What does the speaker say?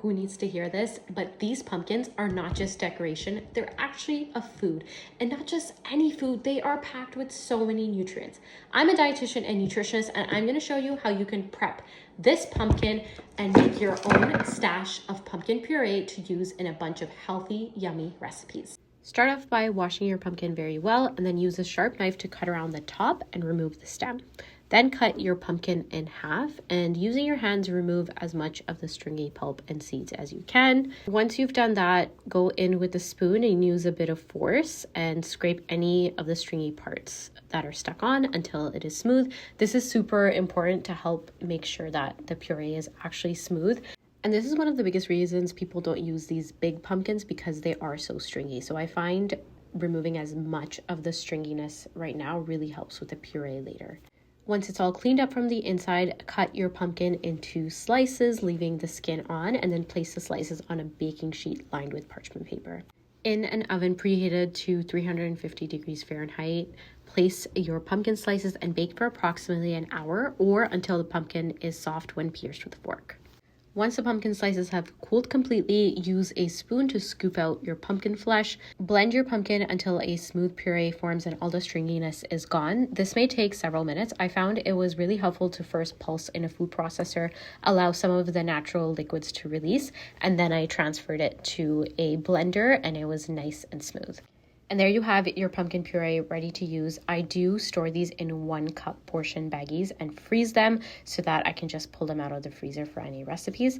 who needs to hear this, but these pumpkins are not just decoration, they're actually a food. And not just any food, they are packed with so many nutrients. I'm a dietitian and nutritionist, and I'm gonna show you how you can prep this pumpkin and make your own stash of pumpkin puree to use in a bunch of healthy, yummy recipes. Start off by washing your pumpkin very well, and then use a sharp knife to cut around the top and remove the stem. Then cut your pumpkin in half, and using your hands, remove as much of the stringy pulp and seeds as you can. Once you've done that, go in with a spoon and use a bit of force and scrape any of the stringy parts that are stuck on until it is smooth. This is super important to help make sure that the puree is actually smooth. And this is one of the biggest reasons people don't use these big pumpkins, because they are so stringy. So I find removing as much of the stringiness right now really helps with the puree later. Once it's all cleaned up from the inside, cut your pumpkin into slices, leaving the skin on, and then place the slices on a baking sheet lined with parchment paper. In an oven preheated to 350 degrees Fahrenheit, place your pumpkin slices and bake for approximately an hour or until the pumpkin is soft when pierced with a fork. Once the pumpkin slices have cooled completely, use a spoon to scoop out your pumpkin flesh. Blend your pumpkin until a smooth puree forms and all the stringiness is gone. This may take several minutes. I found it was really helpful to first pulse in a food processor, allow some of the natural liquids to release, and then I transferred it to a blender and it was nice and smooth. And there you have your pumpkin puree ready to use. I do store these in 1 cup portion baggies and freeze them so that I can just pull them out of the freezer for any recipes.